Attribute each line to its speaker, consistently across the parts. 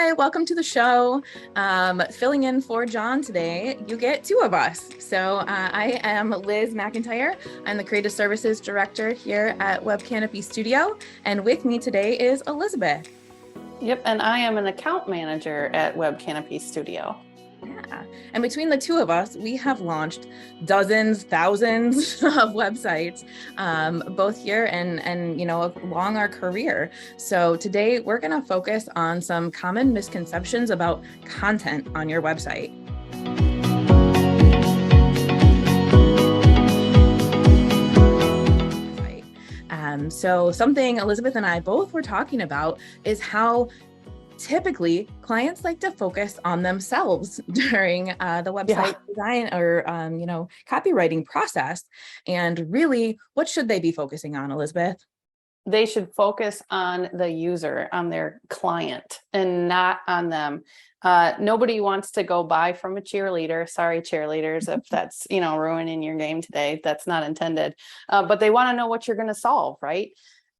Speaker 1: Hi, welcome to the show. Filling in for John today, you get two of us. So I am Liz McIntyre. I'm the Creative Services Director here at Web Canopy Studio. And with me today is Elizabeth.
Speaker 2: Yep, and I am an account manager at Web Canopy Studio.
Speaker 1: Yeah. And between the two of us, we have launched dozens, thousands of websites, both here and along our career. So today we're going to focus on some common misconceptions about content on your website. So something Elizabeth and I both were talking about is how typically clients like to focus on themselves during the website design or copywriting process. And really, what should they be focusing on, Elizabeth?
Speaker 2: They should focus on the user, on their client, and not on them. Nobody wants to go buy from a cheerleader. Sorry, cheerleaders, if that's ruining your game today. That's not intended. But they want to know what you're going to solve, right?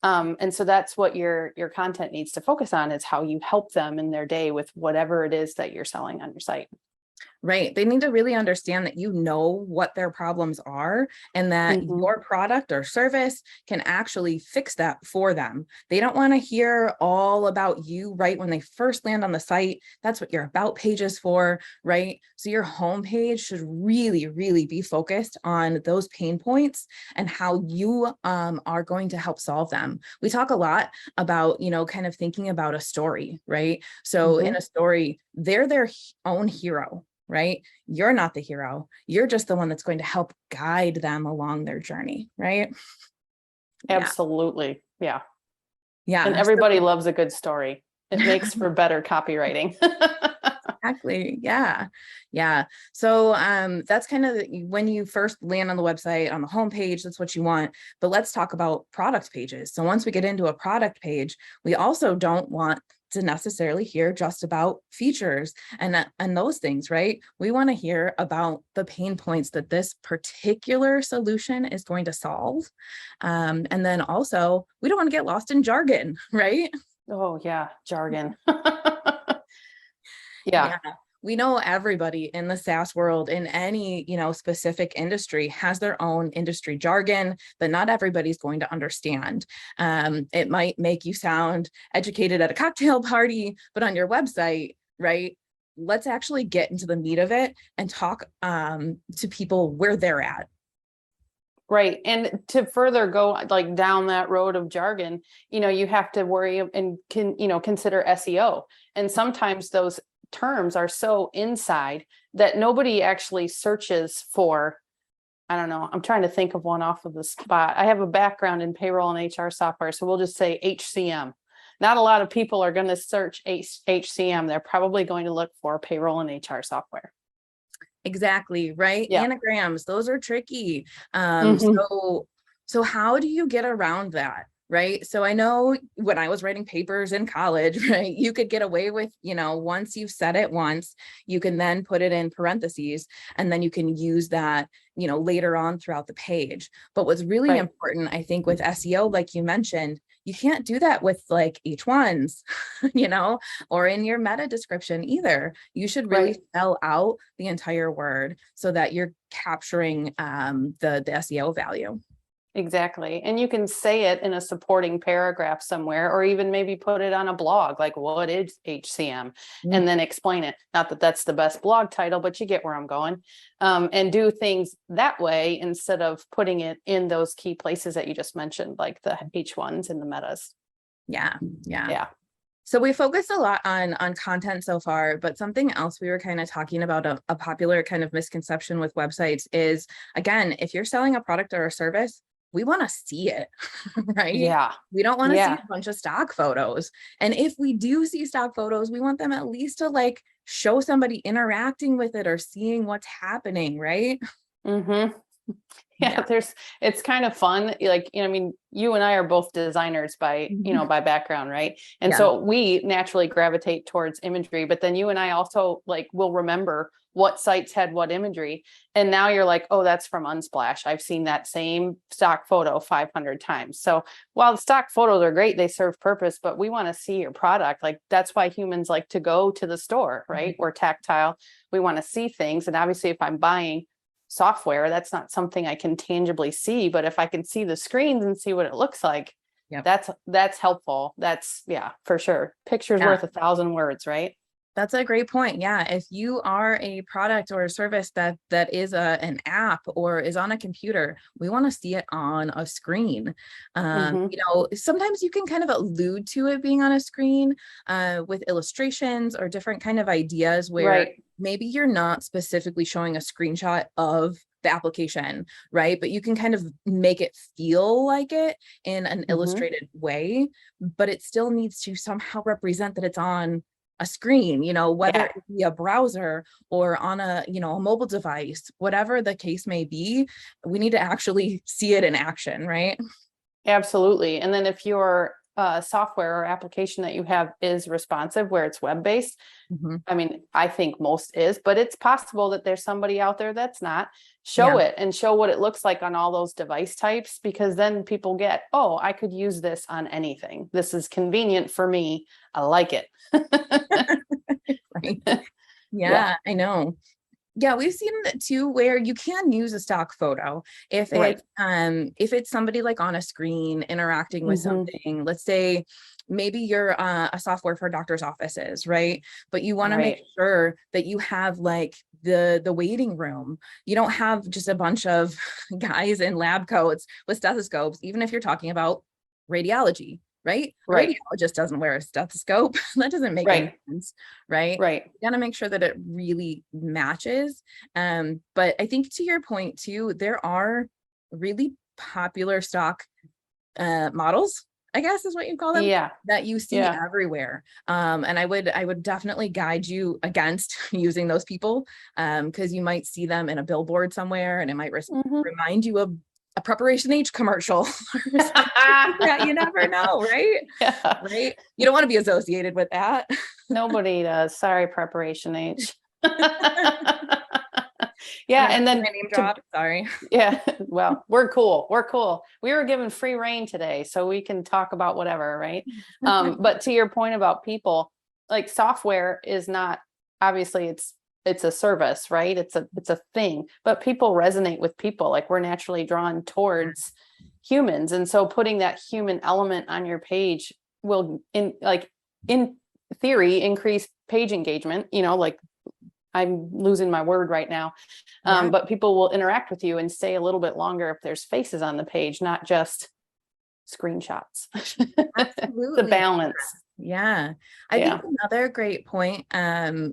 Speaker 2: And so that's what your content needs to focus on, is how you help them in their day with whatever it is that you're selling on your site.
Speaker 1: Right. They need to really understand that you know what their problems are and that your product or service can actually fix that for them. They don't want to hear all about you right when they first land on the site. That's what your about page is for, right? So your homepage should really, really be focused on those pain points and how you are going to help solve them. We talk a lot about, kind of thinking about a story, right? So in a story, they're their own hero. Right? You're not the hero. You're just the one that's going to help guide them along their journey, right?
Speaker 2: Absolutely. Yeah.
Speaker 1: Yeah.
Speaker 2: And everybody loves a good story. It makes for better copywriting.
Speaker 1: Exactly. Yeah. Yeah. So that's kind of when you first land on the website, on the homepage, that's what you want. But let's talk about product pages. So once we get into a product page, we also don't want to necessarily hear just about features and those things, right? We want to hear about the pain points that this particular solution is going to solve. And then also, we don't want to get lost in jargon, right?
Speaker 2: Oh, yeah. Jargon.
Speaker 1: Yeah. We know everybody in the SaaS world in any, specific industry has their own industry jargon that not everybody's going to understand. It might make you sound educated at a cocktail party, but on your website, right? Let's actually get into the meat of it and talk to people where they're at.
Speaker 2: Right. And to further go like down that road of jargon, you have to worry and consider SEO. And sometimes those terms are so inside that nobody actually searches for. I don't know. I'm trying to think of one off of the spot. I have a background in payroll and HR software, so we'll just say HCM. Not a lot of people are going to search HCM. They're probably going to look for payroll and HR software.
Speaker 1: Exactly, right?
Speaker 2: Yeah.
Speaker 1: Anagrams, those are tricky. So how do you get around that? Right. So I know when I was writing papers in college, right, you could get away with, once you've said it once, you can then put it in parentheses and then you can use that, later on throughout the page. But what's really important, I think, with SEO, like you mentioned, you can't do that with like H1s, or in your meta description either. You should really spell out the entire word so that you're capturing the SEO value.
Speaker 2: Exactly. And you can say it in a supporting paragraph somewhere, or even maybe put it on a blog, like what is HCM, and then explain it. Not that that's the best blog title, but you get where I'm going. And do things that way instead of putting it in those key places that you just mentioned, like the H1s and the metas.
Speaker 1: Yeah. So we focused a lot on content so far, but something else we were kind of talking about, a popular kind of misconception with websites is, again, if you're selling a product or a service, we want to see it, right?
Speaker 2: Yeah.
Speaker 1: We don't want to see a bunch of stock photos. And if we do see stock photos, we want them at least to like show somebody interacting with it or seeing what's happening, right?
Speaker 2: Yeah, it's kind of fun. Like, I mean, you and I are both designers by,
Speaker 1: Mhm.
Speaker 2: by background, right? And
Speaker 1: Yeah.
Speaker 2: so we naturally gravitate towards imagery, but then you and I also like will remember what sites had what imagery. And now you're like, oh, that's from Unsplash. I've seen that same stock photo 500 times. So while the stock photos are great, they serve purpose, but we want to see your product. Like that's why humans like to go to the store, right?
Speaker 1: Mhm.
Speaker 2: Or tactile. We want to see things. And obviously if I'm buying software, that's not something I can tangibly see, but if I can see the screens and see what it looks like,
Speaker 1: Yep.
Speaker 2: that's helpful. That's, yeah, for sure. Picture's
Speaker 1: Yeah.
Speaker 2: worth 1,000 words, right?
Speaker 1: That's a great point. Yeah, if you are a product or a service that is an app or is on a computer, we want to see it on a screen.
Speaker 2: Mm-hmm.
Speaker 1: Sometimes you can kind of allude to it being on a screen with illustrations or different kind of ideas where
Speaker 2: Right.
Speaker 1: maybe you're not specifically showing a screenshot of the application, right? But you can kind of make it feel like it in an
Speaker 2: Mm-hmm.
Speaker 1: illustrated way, but it still needs to somehow represent that it's on a screen, whether
Speaker 2: Yeah.
Speaker 1: it be a browser or on a mobile device, whatever the case may be, we need to actually see it in action, right?
Speaker 2: Absolutely. And then if your software or application that you have is responsive, where it's web-based,
Speaker 1: Mhm.
Speaker 2: I mean, I think most is, but it's possible that there's somebody out there that's not. Show
Speaker 1: Yeah.
Speaker 2: it and show what it looks like on all those device types, because then people get, oh, I could use this on anything. This is convenient for me. I like it.
Speaker 1: Right.
Speaker 2: Yeah,
Speaker 1: Yeah, I know. Yeah, we've seen that too, where you can use a stock photo
Speaker 2: right.
Speaker 1: if it's somebody like on a screen interacting with
Speaker 2: Hmm.
Speaker 1: something. Let's say maybe you're a software for doctor's offices, right? But you want to make
Speaker 2: Right.
Speaker 1: sure that you have like the waiting room. You don't have just a bunch of guys in lab coats with stethoscopes, even if you're talking about radiology. Right? A
Speaker 2: Right.
Speaker 1: radiologist doesn't wear a stethoscope. That doesn't make any
Speaker 2: Right.
Speaker 1: sense, right?
Speaker 2: Right.
Speaker 1: You got to make sure that it really matches. But I think to your point too, there are really popular stock models, I guess is what you call them,
Speaker 2: Yeah.
Speaker 1: that you see
Speaker 2: Yeah.
Speaker 1: everywhere. And I would definitely guide you against using those people because you might see them in a billboard somewhere and it might
Speaker 2: Hmm.
Speaker 1: remind you of a Preparation H commercial or something like that. You never know, right?
Speaker 2: Yeah.
Speaker 1: Right? You don't want to be associated with that.
Speaker 2: Nobody does. Sorry, Preparation H.
Speaker 1: I'm
Speaker 2: Yeah,
Speaker 1: not
Speaker 2: and
Speaker 1: gonna
Speaker 2: then
Speaker 1: name
Speaker 2: to
Speaker 1: drop. Sorry.
Speaker 2: yeah, well, we're cool. We're cool. We were given free reign today, so we can talk about whatever, right? But to your point about people, like software is not obviously it's a service, right? It's a thing, but people resonate with people. Like we're naturally drawn towards humans. And so putting that human element on your page will in theory increase page engagement, like I'm losing my word right now.
Speaker 1: Yeah,
Speaker 2: But people will interact with you and stay a little bit longer if there's faces on the page, not just screenshots. The
Speaker 1: absolutely.
Speaker 2: balance.
Speaker 1: Yeah. I think
Speaker 2: Yeah.
Speaker 1: another great point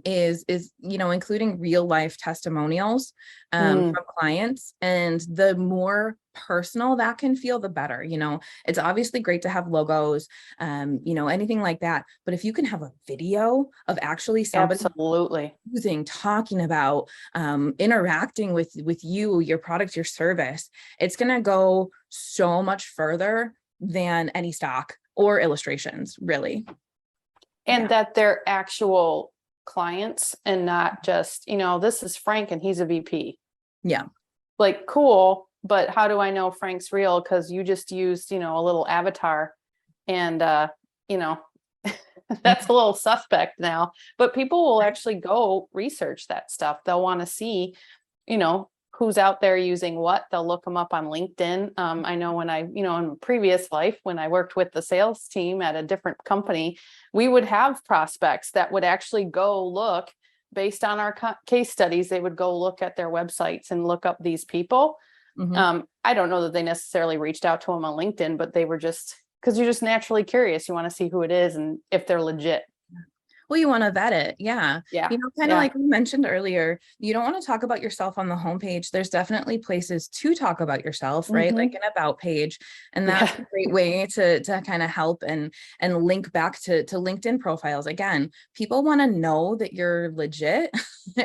Speaker 1: is including real life testimonials
Speaker 2: Mm,
Speaker 1: from clients, and the more personal that can feel, the better. It's obviously great to have logos, anything like that. But if you can have a video of actually somebody
Speaker 2: absolutely.
Speaker 1: talking about interacting with you, your product, your service, it's going to go so much further than any stock or illustrations, really.
Speaker 2: And
Speaker 1: Yeah.
Speaker 2: that they're actual clients and not just, this is Frank and he's a VP.
Speaker 1: Yeah.
Speaker 2: Like, cool, but how do I know Frank's real? Because you just used, a little avatar and, you know, that's a little suspect now, but people will actually go research that stuff. They'll want to see, who's out there using what. They'll look them up on LinkedIn. I know when in a previous life, when I worked with the sales team at a different company, we would have prospects that would actually go look based on our case studies. They would go look at their websites and look up these people.
Speaker 1: Mhm.
Speaker 2: I don't know that they necessarily reached out to them on LinkedIn, but they were just, because you're just naturally curious. You want to see who it is and if they're legit.
Speaker 1: Well, you want to vet it. Yeah.
Speaker 2: Yeah.
Speaker 1: Kind of
Speaker 2: Yeah.
Speaker 1: like we mentioned earlier, you don't want to talk about yourself on the homepage. There's definitely places to talk about yourself, right? Like
Speaker 2: Hmm.
Speaker 1: an about page. And that's
Speaker 2: Yeah.
Speaker 1: a great way to kind of help and link back to LinkedIn profiles. Again, people want to know that you're legit.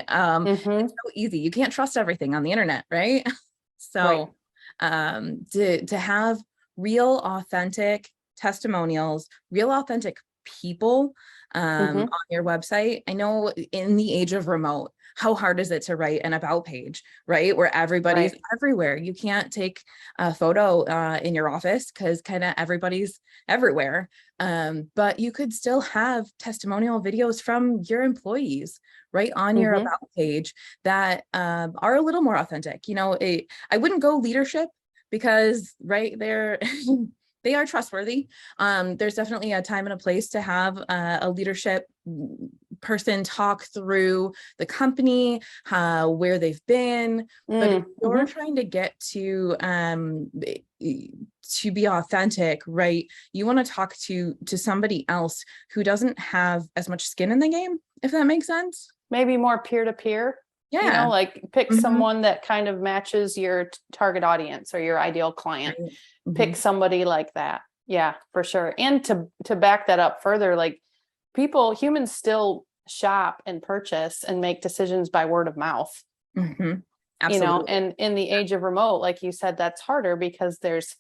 Speaker 2: Hmm.
Speaker 1: It's so easy. You can't trust everything on the internet, right?
Speaker 2: Right.
Speaker 1: So to have real authentic testimonials, real authentic people on your website. I know in the age of remote, how hard is it to write an about page, right? Where everybody's everywhere. You can't take a photo in your office because kind of everybody's everywhere. But you could still have testimonial videos from your employees right on your about page that are a little more authentic. You know, I wouldn't go leadership because they're they are trustworthy. There's definitely a time and a place to have a leadership person talk through the company, where they've been. But if you're trying to get to be authentic, right? You want to talk to somebody else who doesn't have as much skin in the game, if that makes sense.
Speaker 2: Maybe more peer-to-peer.
Speaker 1: Yeah.
Speaker 2: You know, like pick someone that kind of matches your target audience or your ideal client. Pick somebody like that. Yeah, for sure. And to back that up further, like humans still shop and purchase and make decisions by word of mouth.
Speaker 1: Absolutely.
Speaker 2: You know, and in the age of remote, like you said, that's harder because there's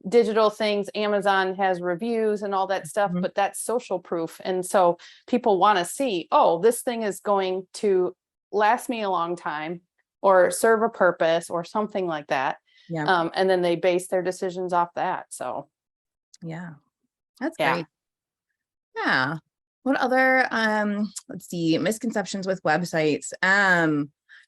Speaker 2: digital things. Amazon has reviews and all that stuff, but that's social proof. And so people want to see, oh, this thing is going to last me a long time or serve a purpose or something like that.
Speaker 1: Yeah.
Speaker 2: And then they base their decisions off that. So
Speaker 1: yeah, that's great. Yeah. What other let's see, misconceptions with websites?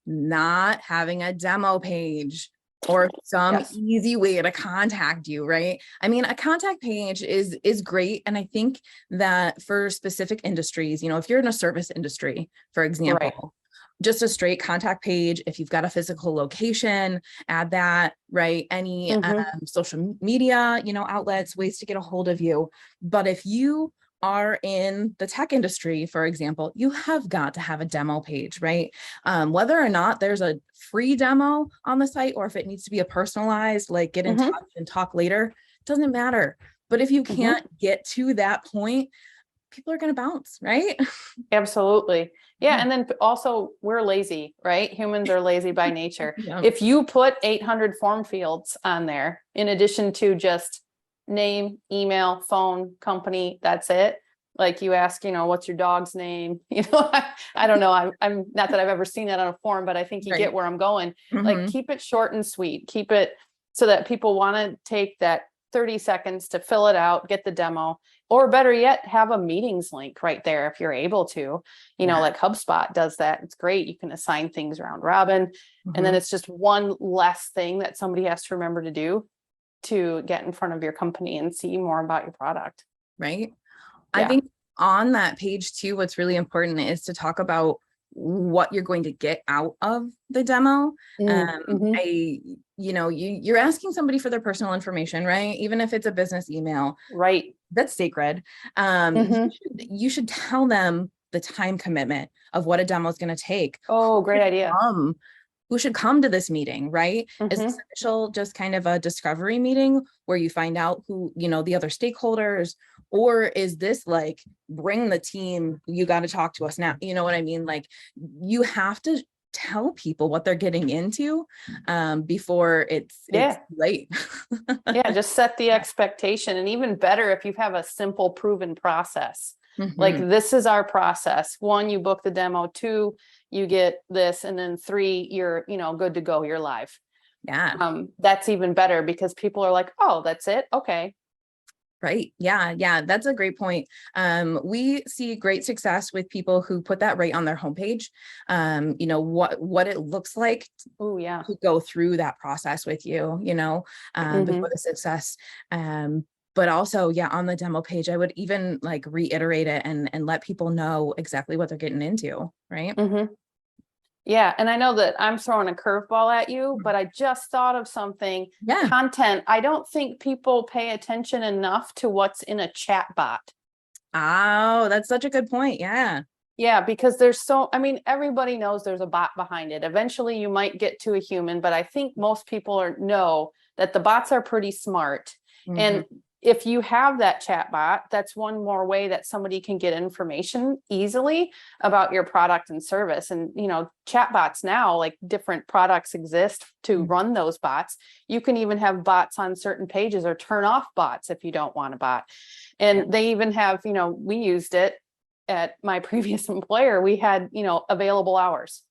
Speaker 1: Not having a demo page or some easy way to contact you, right? I mean, a contact page is great. And I think that for specific industries, you know, if you're in a service industry, for example, just a straight contact page. If you've got a physical location, add that, right? Any social media, you know, outlets, ways to get a hold of you. But if you are in the tech industry, for example, you have got to have a demo page, right? Whether or not there's a free demo on the site, or if it needs to be a personalized, like get in touch and talk later, doesn't matter. But if you can't get to that point, people are going to bounce, right?
Speaker 2: Absolutely. Yeah. And then also we're lazy, right? Humans are lazy by nature. If you put 800 form fields on there, in addition to just name, email, phone, company, that's it. Like you ask, you know, what's your dog's name? You know, I don't know. I'm not that I've ever seen that on a form, but I think you get where I'm going. Like keep it short and sweet, keep it so that people want to take that 30 seconds to fill it out, get the demo, or better yet, have a meetings link right there if you're able to, you know, like HubSpot does that. It's great. You can assign things round robin. And then it's just one less thing that somebody has to remember to do to get in front of your company and see more about your product.
Speaker 1: Right. I think on that page too, what's really important is to talk about what you're going to get out of the demo. You're asking somebody for their personal information, right? Even if it's a business email,
Speaker 2: right?
Speaker 1: That's sacred. You should tell them the time commitment of what a demo is going to take.
Speaker 2: Oh, great idea.
Speaker 1: Who should come to this meeting, right? Is this initial just kind of a discovery meeting where you find out who, you know, the other stakeholders, or is this like, bring the team, you got to talk to us now? You know what I mean? Like you have to tell people what they're getting into before it's late.
Speaker 2: Just set the expectation. And even better if you have a simple proven process. Like this is our process. 1, you book the demo. 2, you get this, and then 3, you're, you know, good to go. You're live. That's even better because people are like, oh, that's it. Okay.
Speaker 1: Right. Yeah. That's a great point. We see great success with people who put that right on their homepage. You know, what it looks like to go through that process with you, you know, before the success. But also, on the demo page, I would even like reiterate it and let people know exactly what they're getting into, right?
Speaker 2: Yeah. And I know that I'm throwing a curveball at you, but I just thought of something. Content. I don't think people pay attention enough to what's in a chat bot.
Speaker 1: Oh, that's such a good point.
Speaker 2: Yeah, because everybody knows there's a bot behind it. Eventually you might get to a human, but I think most people know that the bots are pretty smart. And if you have that chat bot, that's one more way that somebody can get information easily about your product and service. And, chat bots now, like different products exist to run those bots. You can even have bots on certain pages or turn off bots if you don't want a bot. And they even have, we used it at my previous employer. We had, available hours.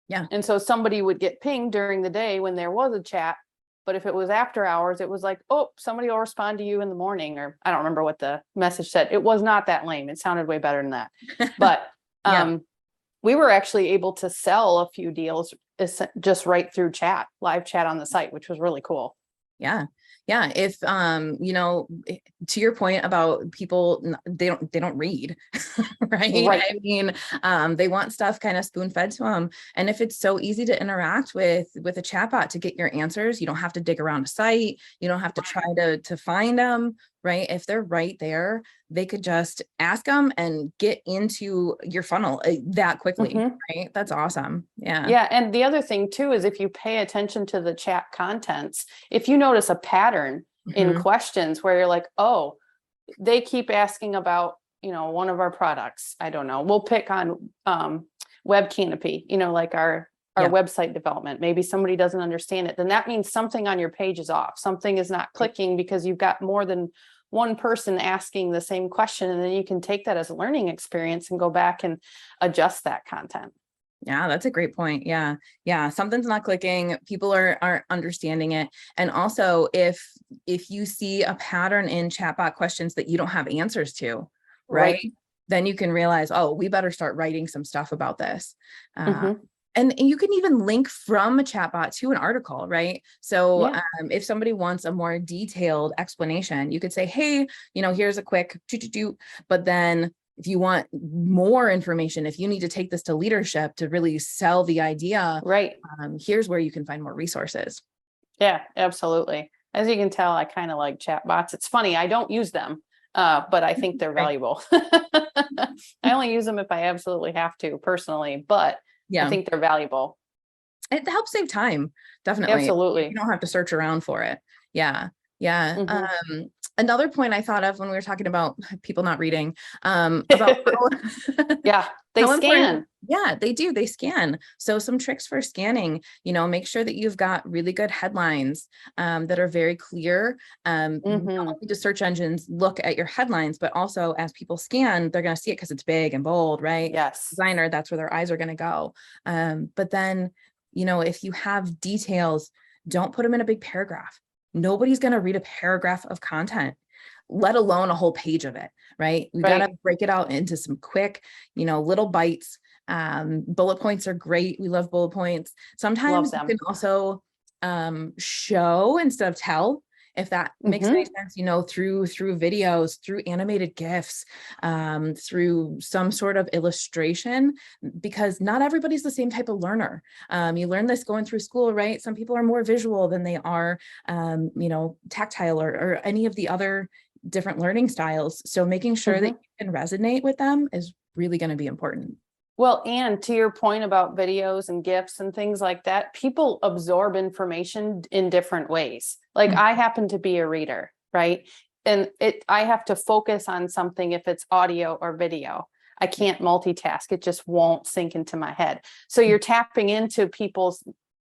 Speaker 1: Yeah.
Speaker 2: And so somebody would get pinged during the day when there was a chat. But if it was after hours, it was like, oh, somebody will respond to you in the morning, or I don't remember what the message said. It was not that lame. It sounded way better than that. But we were actually able to sell a few deals just right through chat, live chat on the site, which was really cool.
Speaker 1: Yeah. Yeah. If, to your point about people, they don't read, right? I mean, they want stuff kind of spoon fed to them. And if it's so easy to interact with a chatbot to get your answers, you don't have to dig around a site. You don't have to try to find them, right? If they're right there, they could just ask them and get into your funnel that quickly, right? That's awesome. Yeah.
Speaker 2: Yeah. And the other thing too, is if you pay attention to the chat contents, if you notice a pattern in questions where you're like, oh, they keep asking about, one of our products. I don't know. We'll pick on Web Canopy, like our website development. Maybe somebody doesn't understand it. Then that means something on your page is off. Something is not clicking because you've got more than one person asking the same question. And then you can take that as a learning experience and go back and adjust that content.
Speaker 1: Yeah, that's a great point. Yeah. Yeah. Something's not clicking. People aren't understanding it. And also if you see a pattern in chatbot questions that you don't have answers to, right? Then you can realize, oh, we better start writing some stuff about this. And you can even link from a chatbot to an article, right? So if somebody wants a more detailed explanation, you could say, hey, here's a quick but then if you want more information, if you need to take this to leadership to really sell the idea, here's where you can find more resources.
Speaker 2: Yeah, absolutely. As you can tell, I kind of like chatbots. It's funny, I don't use them, but I think they're valuable. I only use them if I absolutely have to personally, but I think they're valuable.
Speaker 1: It helps save time. Definitely.
Speaker 2: Absolutely.
Speaker 1: You don't have to search around for it. Yeah. Yeah. Another point I thought of when we were talking about people not reading, about
Speaker 2: they scan.
Speaker 1: Yeah, they do. They scan. So some tricks for scanning, make sure that you've got really good headlines that are very clear. Not only do search engines look at your headlines, but also as people scan, they're going to see it because it's big and bold, right?
Speaker 2: Yes.
Speaker 1: Designer, that's where their eyes are going to go. But then, if you have details, don't put them in a big paragraph. Nobody's going to read a paragraph of content, let alone a whole page of it, right? We got to break it out into some quick, little bites. Bullet points are great. We love bullet points. Sometimes you can also show instead of tell, if that makes any sense, through videos, through animated GIFs, through some sort of illustration, because not everybody's the same type of learner. You learn this going through school, right? Some people are more visual than they are, tactile or any of the other different learning styles. So making sure that you can resonate with them is really going to be important.
Speaker 2: Well, and to your point about videos and GIFs and things like that, people absorb information in different ways. Like I happen to be a reader, right? And I have to focus on something if it's audio or video. I can't multitask. It just won't sink into my head. So you're tapping into people's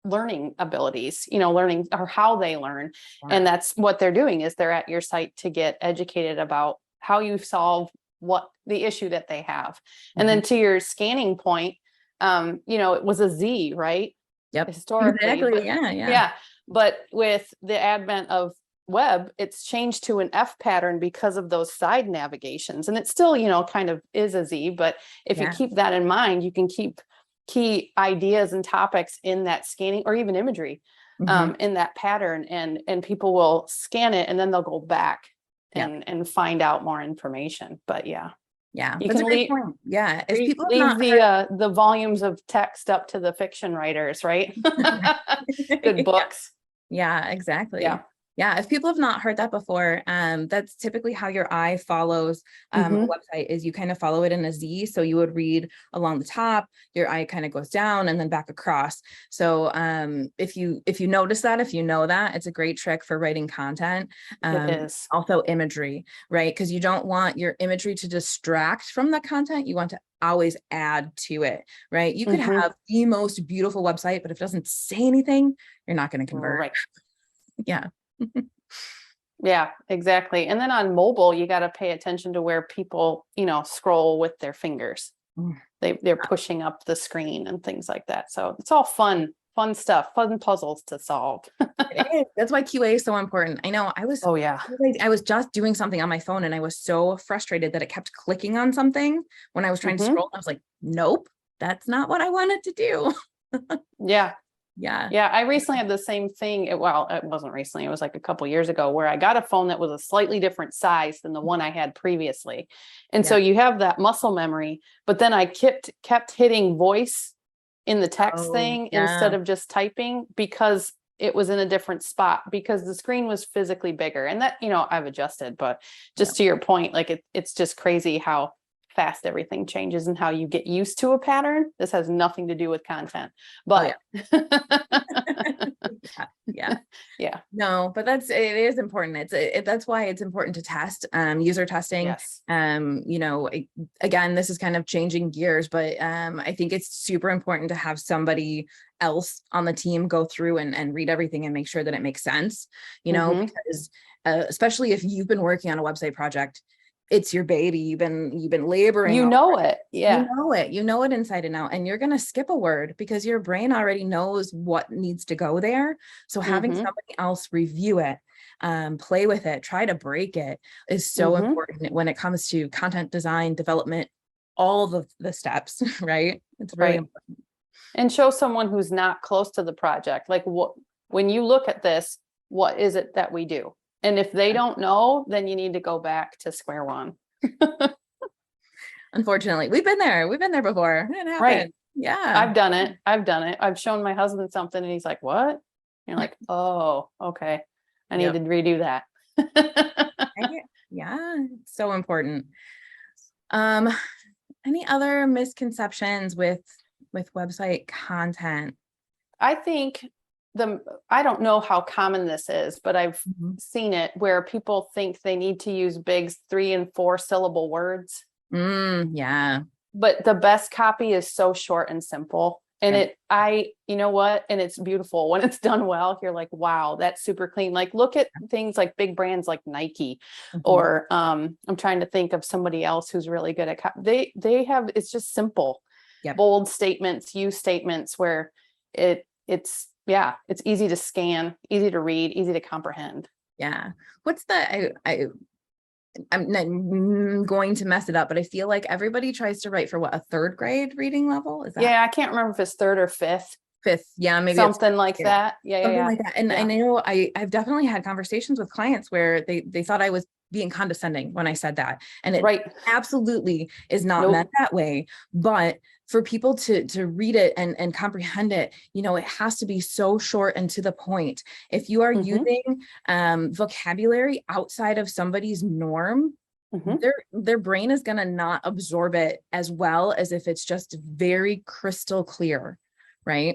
Speaker 2: learning abilities, learning or how they learn. And that's what they're doing, is they're at your site to get educated about how you solve what the issue that they have. And then to your scanning point, it was a Z, right?
Speaker 1: Yep.
Speaker 2: Historically.
Speaker 1: Exactly.
Speaker 2: But,
Speaker 1: yeah.
Speaker 2: But with the advent of web, it's changed to an F pattern because of those side navigations. And it still, kind of is a Z, but if you keep that in mind, you can keep key ideas and topics in that scanning or even imagery in that pattern, and people will scan it and then they'll go back and find out more information. But you
Speaker 1: that's a great point. If people
Speaker 2: leave the volumes of text up to the fiction writers, right? Good books.
Speaker 1: Yeah, exactly. Yeah, if people have not heard that before, that's typically how your eye follows a website is you kind of follow it in a Z. So you would read along the top, your eye kind of goes down and then back across. So if you notice that, if you know that, it's a great trick for writing content.
Speaker 2: It is.
Speaker 1: Also imagery, right? Because you don't want your imagery to distract from the content. You want to always add to it, right? You could have the most beautiful website, but if it doesn't say anything, you're not going to convert.
Speaker 2: Right.
Speaker 1: Yeah.
Speaker 2: Yeah, exactly. And then on mobile, you got to pay attention to where people, scroll with their fingers. They're pushing up the screen and things like that. So it's all fun stuff, fun puzzles to solve.
Speaker 1: It is. That's why QA is so important. I know
Speaker 2: Oh yeah.
Speaker 1: I was just doing something on my phone and I was so frustrated that it kept clicking on something when I was trying to scroll. I was like, nope, that's not what I wanted to do.
Speaker 2: Yeah.
Speaker 1: Yeah.
Speaker 2: Yeah. I recently had the same thing. It wasn't recently. It was like a couple years ago where I got a phone that was a slightly different size than the one I had previously. And so you have that muscle memory, but then I kept hitting voice in the text thing instead of just typing because it was in a different spot because the screen was physically bigger. And that, I've adjusted, but just to your point, like it's just crazy how fast everything changes and how you get used to a pattern. This has nothing to do with content, but yeah.
Speaker 1: No, but it is important. That's why it's important to test, user testing.
Speaker 2: Yes.
Speaker 1: Again, this is kind of changing gears, but I think it's super important to have somebody else on the team go through and read everything and make sure that it makes sense, because especially if you've been working on a website project, it's your baby. You've been laboring.
Speaker 2: It. Yeah.
Speaker 1: You know it inside and out, and you're going to skip a word because your brain already knows what needs to go there. So having somebody else review it, play with it, try to break it is so important when it comes to content design, development, all the steps, right? It's really important.
Speaker 2: And show someone who's not close to the project, like when you look at this, what is it that we do? And if they don't know, then you need to go back to square one.
Speaker 1: Unfortunately, we've been there before. It happened.
Speaker 2: Right.
Speaker 1: Yeah.
Speaker 2: I've done it. I've shown my husband something and he's like, what? And you're like, oh, okay. I need to redo that.
Speaker 1: Yeah. It's so important. Any other misconceptions with website content?
Speaker 2: I think I don't know how common this is, but I've seen it where people think they need to use big 3 and 4 syllable words.
Speaker 1: Yeah.
Speaker 2: But the best copy is so short and simple. And you know what? And it's beautiful when it's done well. You're like, wow, that's super clean. Like, look at things like big brands like Nike, or I'm trying to think of somebody else who's really good at they have, it's just simple, bold statements, use statements where it's easy to scan, easy to read, easy to comprehend.
Speaker 1: Yeah. What's I'm not going to mess it up, but I feel like everybody tries to write for a 3rd grade reading level. Is that?
Speaker 2: Yeah, I can't remember if it's 3rd or 5th.
Speaker 1: 5th. Yeah, maybe
Speaker 2: something like that.
Speaker 1: Something like that. And I know I've definitely had conversations with clients where they thought I was being condescending when I said that. And it absolutely is not meant that way. But for people to read it and comprehend it, it has to be so short and to the point. If you are using vocabulary outside of somebody's norm, their brain is going to not absorb it as well as if it's just very crystal clear. Right.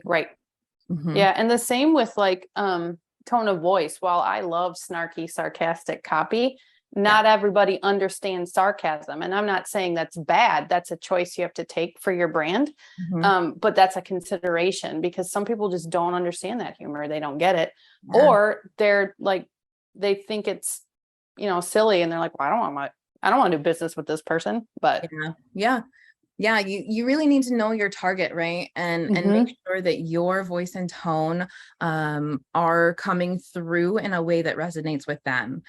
Speaker 1: Yeah.
Speaker 2: And the same with like tone of voice. While I love snarky, sarcastic copy, not everybody understands sarcasm. And I'm not saying that's bad. That's a choice you have to take for your brand. But that's a consideration because some people just don't understand that humor. They don't get it. Or they're like, they think it's, silly and they're like, well, I don't want to do business with this person. But
Speaker 1: you really need to know your target, right? And make sure that your voice and tone are coming through in a way that resonates with them.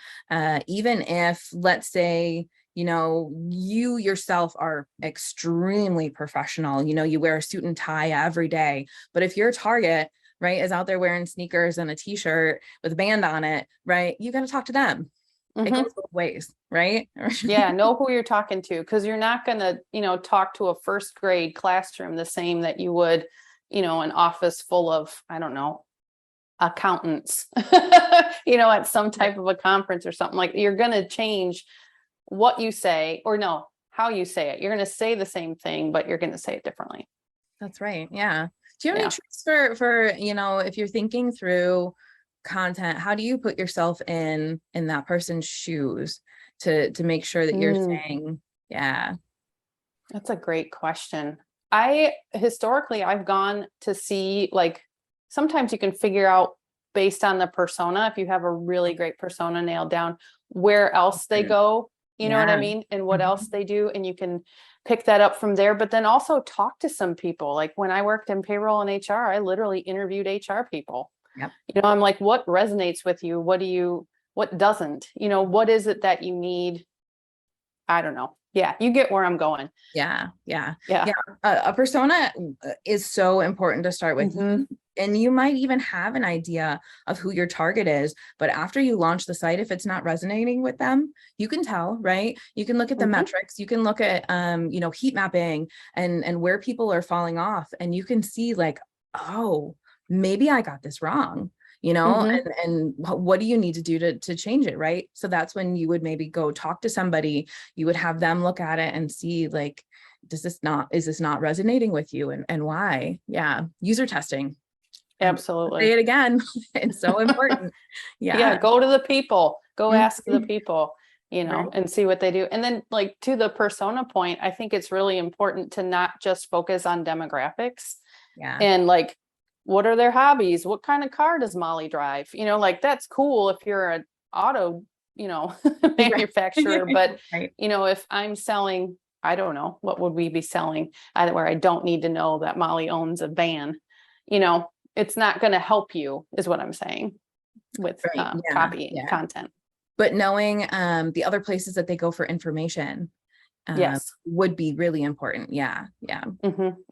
Speaker 1: Even if, let's say, you yourself are extremely professional, you wear a suit and tie every day, but if your target, right, is out there wearing sneakers and a t-shirt with a band on it, right, you got to talk to them. It goes both ways, right?
Speaker 2: Know who you're talking to, because you're not going to, talk to a 1st grade classroom the same that you would, an office full of, I don't know, accountants, at some type of a conference or something. Like, you're going to change what you say, or no, how you say it. You're going to say the same thing, but you're going to say it differently.
Speaker 1: That's right. Yeah. Do you have
Speaker 2: Yeah.
Speaker 1: any tricks for, if you're thinking through content, how do you put yourself in that person's shoes to make sure that you're saying, yeah.
Speaker 2: That's a great question. Historically, I've gone to see, like, sometimes you can figure out based on the persona, if you have a really great persona nailed down, where else they go, you know what I mean? And what else they do. And you can pick that up from there, but then also talk to some people. Like when I worked in payroll and HR, I literally interviewed HR people.
Speaker 1: Yep.
Speaker 2: I'm like, what resonates with you? What doesn't, what is it that you need? I don't know. Yeah, you get where I'm going.
Speaker 1: Yeah. A persona is so important to start with. And you might even have an idea of who your target is, but after you launch the site, if it's not resonating with them, you can tell, right? You can look at the metrics, you can look at, heat mapping and where people are falling off, and you can see like, oh, maybe I got this wrong. And what do you need to do to change it, right? So that's when you would maybe go talk to somebody. You would have them look at it and see, like, is this not resonating with you, and why? Yeah. User testing.
Speaker 2: Absolutely.
Speaker 1: Say it again. It's so important.
Speaker 2: Yeah. Go to the people, go ask the people,
Speaker 1: Right.
Speaker 2: and see what they do. And then, like, to the persona point, I think it's really important to not just focus on demographics.
Speaker 1: Yeah.
Speaker 2: And like, what are their hobbies? What kind of car does Molly drive? Like, that's cool if you're an auto, manufacturer, but
Speaker 1: right.
Speaker 2: If I'm selling, I don't know, what would we be selling where I don't need to know that Molly owns a van, it's not going to help you, is what I'm saying, with copy and content.
Speaker 1: But knowing the other places that they go for information would be really important. Yeah.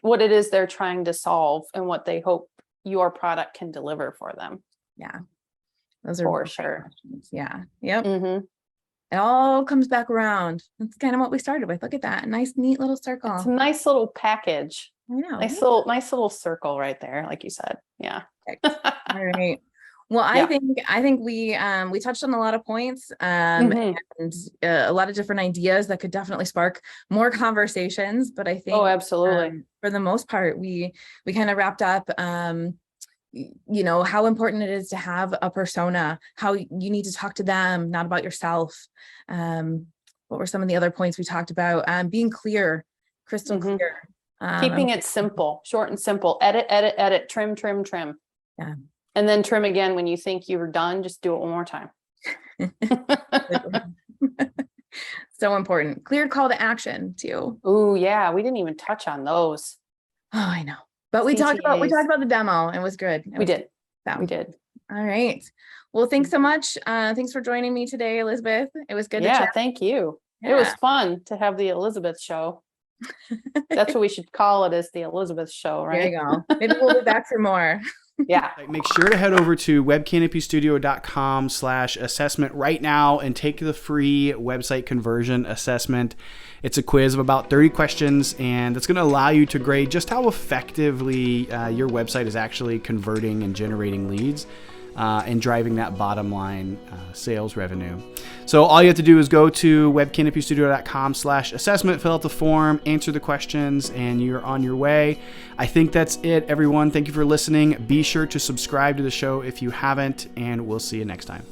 Speaker 2: What it is they're trying to solve and what they hope your product can deliver for them.
Speaker 1: Yeah. Those are
Speaker 2: for sure.
Speaker 1: Questions. Yeah. Yep. It all comes back around. That's kind of what we started with. Look at that. Nice, neat little circle.
Speaker 2: It's a nice little package.
Speaker 1: I know.
Speaker 2: Nice little circle right there, like you said. Yeah.
Speaker 1: All right. Well, I think we touched on a lot of points and a lot of different ideas that could definitely spark more conversations. But I think,
Speaker 2: absolutely,
Speaker 1: for the most part, we kind of wrapped up. How important it is to have a persona, how you need to talk to them, not about yourself. What were some of the other points we talked about? Being clear, crystal clear.
Speaker 2: Keeping it simple, short and simple. Edit, trim.
Speaker 1: Yeah.
Speaker 2: And then trim again when you think you're done. Just do it one more time.
Speaker 1: So important. Clear call to action too.
Speaker 2: Oh yeah, we didn't even touch on those.
Speaker 1: Oh, I know. But we talked about the demo and it was good. We did. All right. Well, thanks so much. Thanks for joining me today, Elizabeth. It was good to chat.
Speaker 2: Thank you. Yeah. It was fun to have the Elizabeth show. That's what we should call it, as the Elizabeth show, right?
Speaker 1: There you go. Maybe we'll be back for more.
Speaker 2: Yeah.
Speaker 3: Make sure to head over to webcanopystudio.com/assessment right now and take the free website conversion assessment. It's a quiz of about 30 questions, and it's going to allow you to grade just how effectively your website is actually converting and generating leads and driving that bottom line sales revenue. So all you have to do is go to webcanopystudio.com/assessment, fill out the form, answer the questions, and you're on your way. I think that's it, everyone. Thank you for listening. Be sure to subscribe to the show if you haven't, and we'll see you next time.